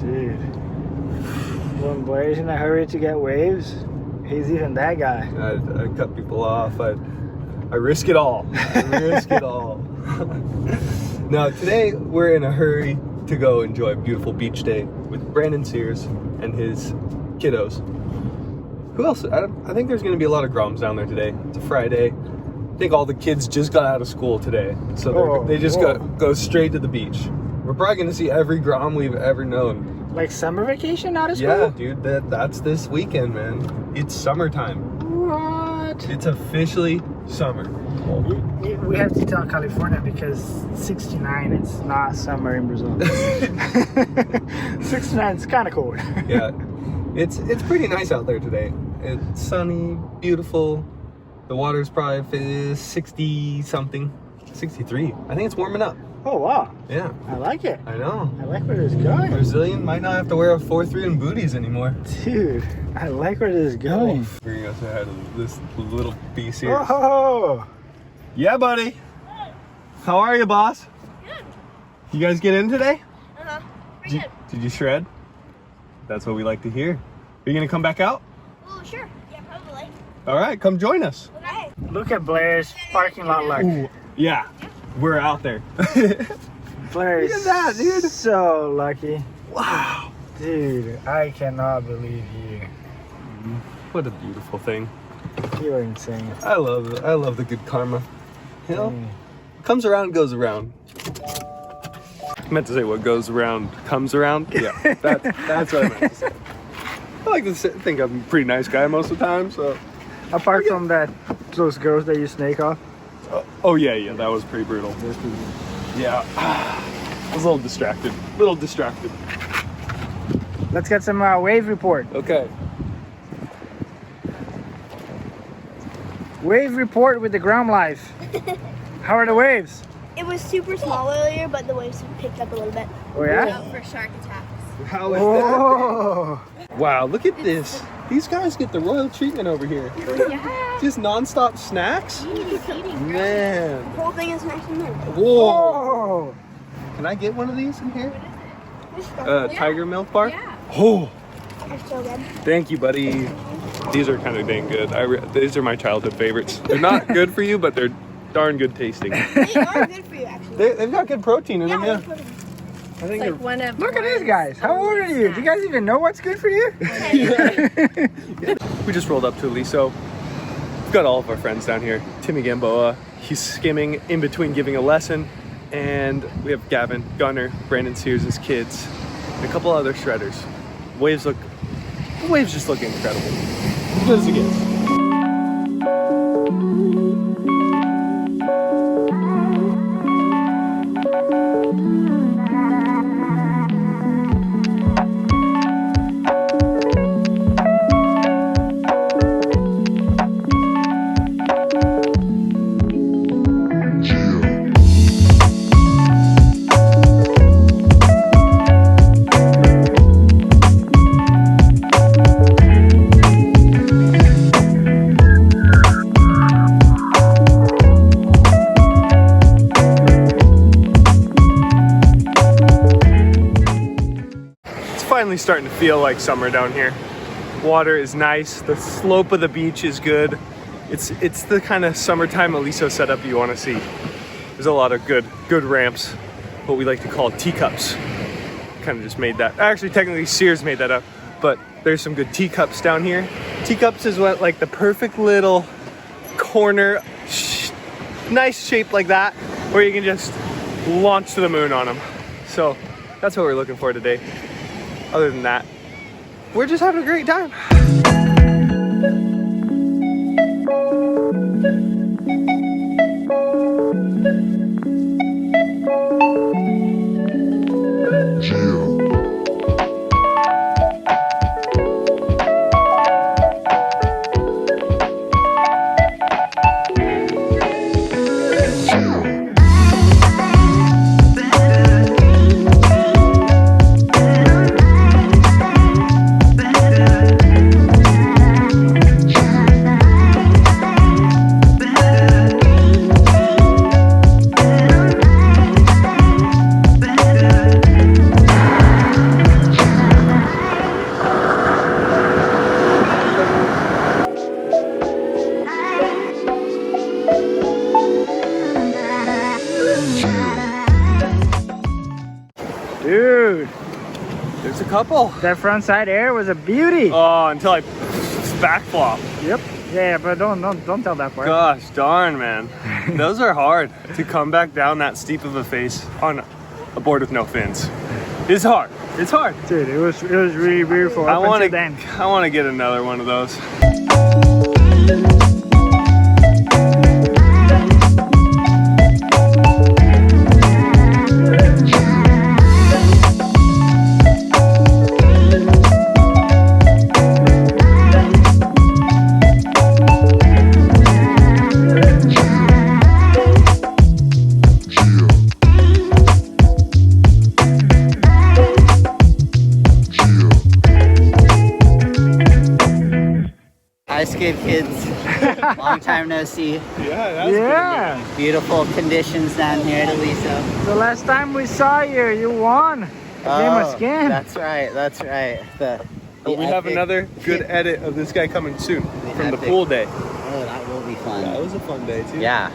Dude. When Blair's in a hurry to get waves, he's even that guy. I cut people off. I risk it all. I risk it all. Now, today we're in a hurry to go enjoy a beautiful beach day with Brandon Sears and his kiddos. Who else? I think there's going to be a lot of groms down there today. It's a Friday. I think all the kids just got out of school today, so they just go straight to the beach. We're probably going to see every grom we've ever known. Like summer vacation out of school? Yeah, dude, that's this weekend, man. It's summertime. What? It's officially summer. We have to tell California because 69, it's not summer in Brazil. 69 is kind of cold. Yeah, it's pretty nice out there today. It's sunny, beautiful. The water's probably 60 something, 63. I think it's warming up. Oh wow. Yeah. I like it. I know. I like where this is going. Brazilian might not have to wear a 4-3 in booties anymore. Dude, I like where this is going. We're gonna say hi to this little beast here. Oh. Yeah, buddy. How are you, boss? Good. You guys get in today? Uh-huh. Pretty good. Did you shred? That's what we like to hear. Are you gonna come back out? Oh, sure. Yeah, probably. All right, come join us. Okay. Look at Blair's parking lot luck. Ooh, yeah, we're out there. Blair's Look at that, dude. So lucky. Wow. Dude, I cannot believe you. What a beautiful thing. You are insane. I love the good karma. You know, what comes around goes around. I meant to say what goes around comes around. Yeah, that's what I meant to say. I like to think I'm a pretty nice guy most of the time, so. Apart from those girls that you snake off. Oh yeah, that was pretty brutal. Yeah, I was a little distracted. Let's get some wave report. Okay. Wave report with the ground life. How are the waves? It was super small earlier, but the waves picked up a little bit. Oh yeah? Out for shark attacks. How is Oh. that? Wow, look at this. These guys get the royal treatment over here. Yeah. Just non-stop snacks? Man. The whole thing is nice and milk. Whoa. Oh. Can I get one of these in here? Yeah. Tiger milk bar? Yeah. Oh. They're so good. Thank you, buddy. These are kind of dang good. These are my childhood favorites. They're not good for you, but they're darn good tasting. They are good for you, actually. They've got good protein in them, yeah. I think Like one of Look at these guys. How old are you? Do you guys even know what's good for you? We just rolled up to 𝐂𝐿𝐿. We've got all of our friends down here. Timmy Gamboa, he's skimming in between giving a lesson. And we have Gavin, Gunner, Brandon Sears' kids, and a couple other shredders. Waves just look incredible. As good as it gets. Finally starting to feel like summer down here. Water is nice. The slope of the beach is good. It's the kind of summertime 𝐂𝐿𝐿 setup you want to see. There's a lot of good ramps, what we like to call teacups. Kind of just made that. Actually, technically Sears made that up, but there's some good teacups down here. Teacups is what like the perfect little corner, nice shape like that, where you can just launch to the moon on them. So that's what we're looking for today. Other than that, we're just having a great time. There's a couple. That front side air was a beauty. Oh, until I back flop. Yep. Yeah, but don't tell that part. Gosh darn, man. Those are hard to come back down that steep of a face on a board with no fins. It's hard. It's hard. Dude, it was really beautiful. I want to get another one of those. Hi, Skid Kids. Long time no see. Yeah, Yeah. Beautiful conditions down here at 𝐂𝐿𝐉𝐿. The last time we saw you, you won a game of Skim. That's right. That's right. We have another good edit of this guy coming soon from the pool day. Oh, that will be fun. That was a fun day too. Yeah.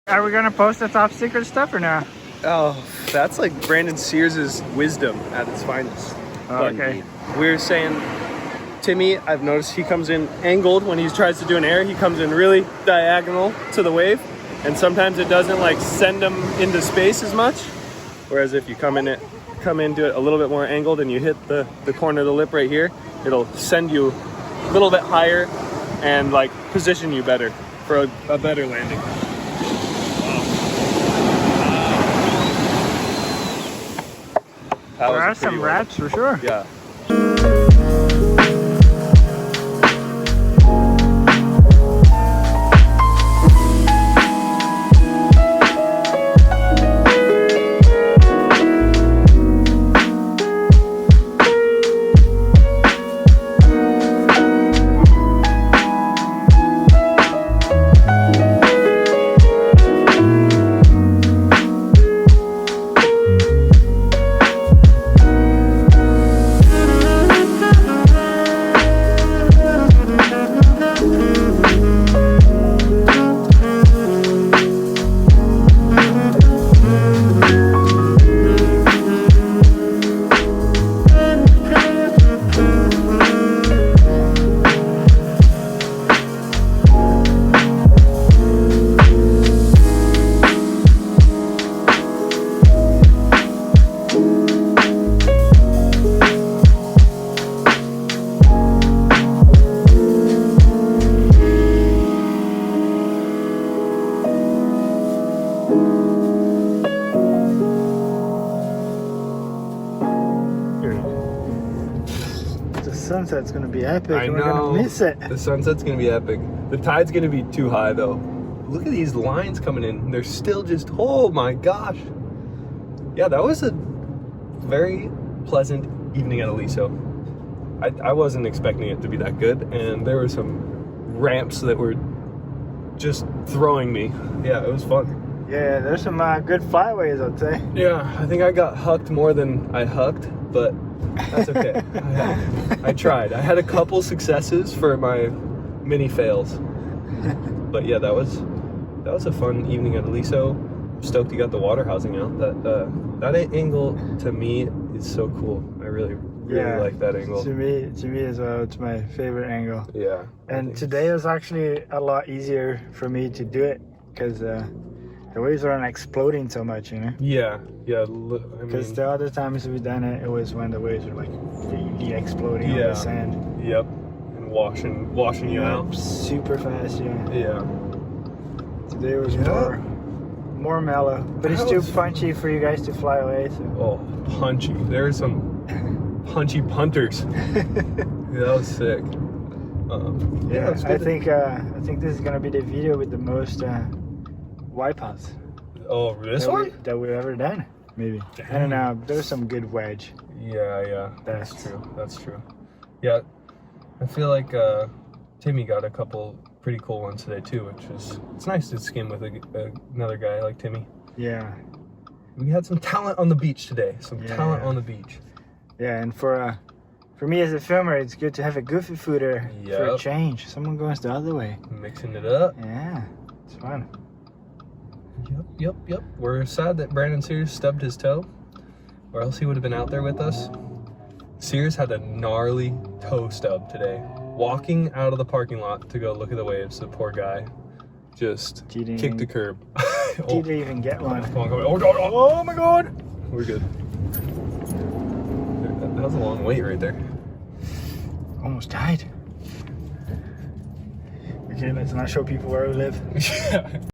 Are we gonna post the top secret stuff or no? Oh, that's like Brandon Sears' wisdom at its finest. Okay. We were saying, Timmy, I've noticed he comes in angled when he tries to do an air. He comes in really diagonal to the wave, and sometimes it doesn't like send him into space as much. Whereas if you come in, do it a little bit more angled, and you hit the corner of the lip right here, it'll send you a little bit higher and like position you better for a better landing. There are some rats for sure. Yeah. Sunset's gonna be epic. I know. We're gonna miss it. The sunset's gonna be epic. The tide's gonna be too high though. Look at these lines coming in. They're still just, oh my gosh. Yeah, that was a very pleasant evening at 𝐂𝐿𝐉𝐿. I wasn't expecting it to be that good, and there were some ramps that were just throwing me. Yeah, it was fun. Yeah, there's some good flyaways, I'd say. Yeah, I think I got hucked more than I hucked, but that's okay. I tried. I had a couple successes for my mini fails. But yeah, that was a fun evening at 𝐂𝐿𝐉𝐿. Stoked you got the water housing out. That angle to me is so cool. I really like that angle. To me as well, it's my favorite angle. Yeah. And today was actually a lot easier for me to do it because the waves aren't exploding so much, you know? Yeah. Because the other times we've done it, it was when the waves were like really exploding on the sand. Yep. And washing you out. Super fast, yeah. Yeah. Today was more mellow, but it's too punchy for you guys to fly away. So. Oh, punchy. There's some punchy punters. That was sick. Yeah, it's I good. think this is gonna be the video with the most wipeouts Oh, this one? that we've ever done. Maybe. I don't know. There's some good wedge. Yeah, that's That's- true. That's true. Yeah, I feel like Timmy got a couple pretty cool ones today too, which is it's nice to skim with another guy like Timmy. Yeah, We had some talent on the beach today. Some Yeah, talent yeah. on the beach. yeah, and for me as a filmer, it's good to have a goofy footer for a Yep. change. Someone goes the other way. Mixing it up. Yeah, it's fun. Yep. We're sad that Brandon Sears stubbed his toe, or else he would have been out there with us. Sears had a gnarly toe stub today. Walking out of the parking lot to go look at the waves, the poor guy just He didn't kicked the even- curb. Didn't even get one. Come on. Oh, God. Oh my God. We're good. That was a long wait right there. Almost died. Okay, let's not show people where we live. Yeah.